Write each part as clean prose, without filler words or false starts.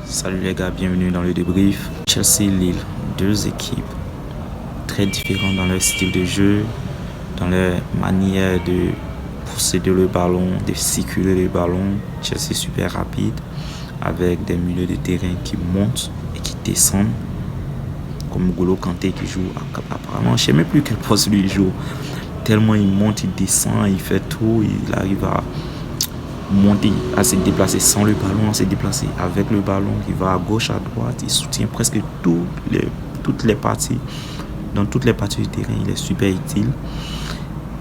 Salut les gars, bienvenue dans le débrief. Chelsea-Lille, deux équipes très différentes dans leur style de jeu, dans leur manière de posséder le ballon, de circuler le ballon. Chelsea super rapide, avec des milieux de terrain qui montent et qui descendent, comme N'Golo Kanté qui joue apparemment, je ne sais même plus quel poste lui joue, tellement il monte, il descend, il fait tout, il arrive à monter, à se déplacer sans le ballon, à se déplacer avec le ballon, il va à gauche, à droite, il soutient presque toutes les parties, dans toutes les parties du terrain, il est super utile.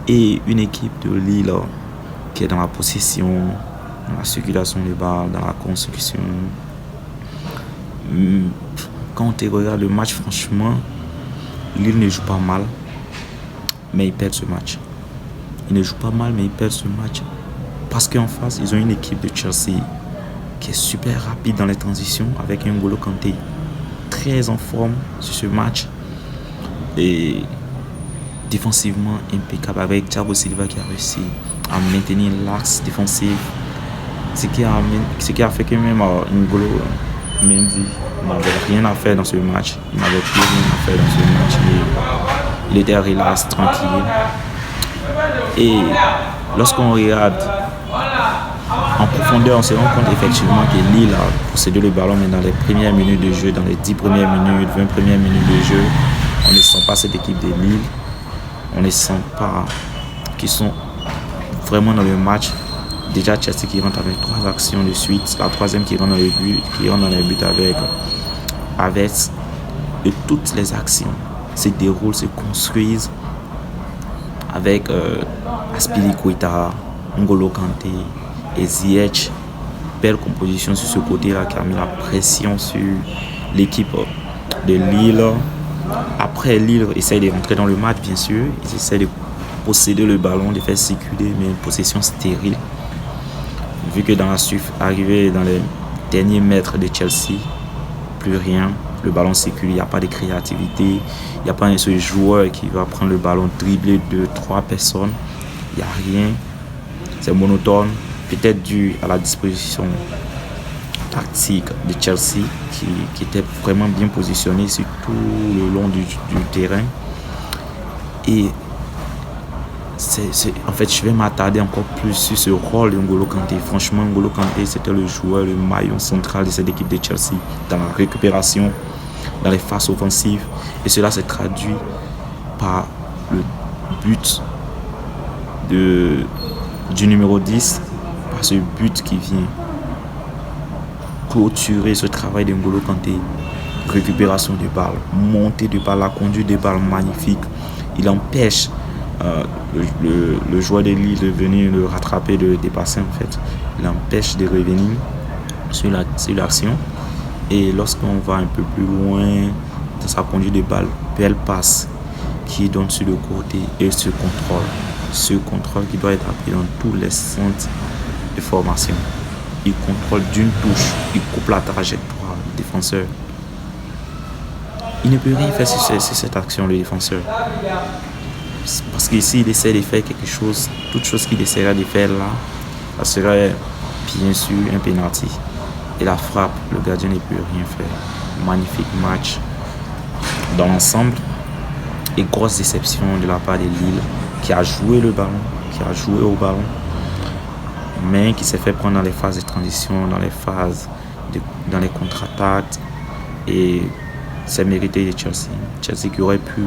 Et une équipe de Lille qui est dans la possession, dans la circulation des balles, dans la construction. Quand on regarde le match, franchement, Lille ne joue pas mal, mais ils perdent ce match. Ils ne jouent pas mal, mais ils perdent ce match. Parce qu'en face, ils ont une équipe de Chelsea qui est super rapide dans les transitions, avec un N'Golo Kanté très en forme sur ce match. Et défensivement impeccable, avec Thiago Silva qui a réussi à maintenir l'axe défensif. Ce qui a fait que même N'Golo Mendy n'avait rien à faire dans ce match. Il n'avait plus rien à faire dans ce match. Il était relax, tranquille. Et lorsqu'on regarde en profondeur, on se rend compte effectivement que Lille a possédé le ballon, mais dans les premières minutes de jeu, dans les 10 premières minutes, 20 premières minutes de jeu, on ne sent pas cette équipe de Lille. On ne sent pas qu'ils sont vraiment dans le match. Déjà Chelsea qui rentre avec 3 actions de suite, la troisième qui rentre dans le but, avec Havertz. Et toutes les actions se déroulent, se construisent avec Azpilicueta, N'Golo Kanté et Ziyech. Belle composition sur ce côté-là qui a mis la pression sur l'équipe de Lille. Après, Lille essaie de rentrer dans le match, bien sûr. Ils essaient de posséder le ballon, de faire circuler, mais une possession stérile. Vu que arrivé dans les derniers mètres de Chelsea, plus rien. Le ballon circule, il n'y a pas de créativité. Il n'y a pas un seul joueur qui va prendre le ballon, dribbler 2-3 personnes. Il n'y a rien. C'est monotone. Peut-être dû à la disposition tactique de Chelsea qui était vraiment bien positionné sur tout le long du terrain. Et en fait, je vais m'attarder encore plus sur ce rôle de N'Golo Kanté. Franchement, N'Golo Kanté, c'était le joueur, le maillon central de cette équipe de Chelsea dans la récupération, dans les phases offensives. Et cela s'est traduit par le but du numéro 10, par ce but qui vient clôturer ce travail de N'Golo Kanté. Récupération de balles, montée de balles, la conduite de balles magnifique. Il empêche le joueur de Lille de venir le rattraper, de le dépasser en fait. Il empêche de revenir sur l'action. Et lorsqu'on va un peu plus loin dans sa conduite de balle, belle passe qui donne sur le côté et ce contrôle qui doit être appris dans tous les centres de formation. Il contrôle d'une touche, il coupe la trajectoire du défenseur. Il ne peut rien faire sur cette action, le défenseur. Parce qu'ici, il essaie de faire quelque chose, toute chose qu'il essaiera de faire là, ça serait bien sûr un penalty. Et la frappe, le gardien ne peut rien faire. Magnifique match dans l'ensemble. Et grosse déception de la part de Lille, qui a joué le ballon, qui a joué au ballon, mais qui s'est fait prendre dans les phases de transition, dans les contre-attaques. Et c'est mérité de Chelsea. Chelsea qui aurait pu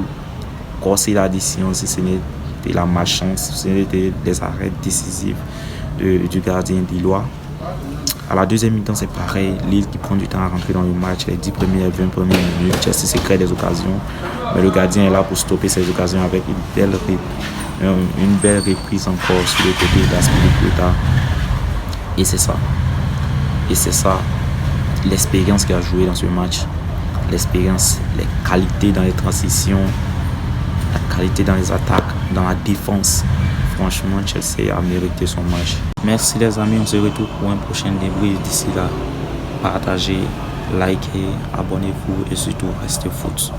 corser l'addition si ce n'était la malchance, si ce n'était des arrêts décisifs du gardien lillois. À la deuxième mi-temps, c'est pareil. Lille qui prend du temps à rentrer dans le match, les 10 premières, 20 premières minutes. Chelsea se crée des occasions, mais le gardien est là pour stopper ces occasions avec une belle reprise encore sur le côté d'Azpilicueta. Et c'est ça, l'expérience qui a joué dans ce match. L'expérience, les qualités dans les transitions, la qualité dans les attaques, dans la défense. Franchement, Chelsea a mérité son match. Merci les amis, on se retrouve pour un prochain débrief. D'ici là, partagez, likez, abonnez-vous et surtout restez foot.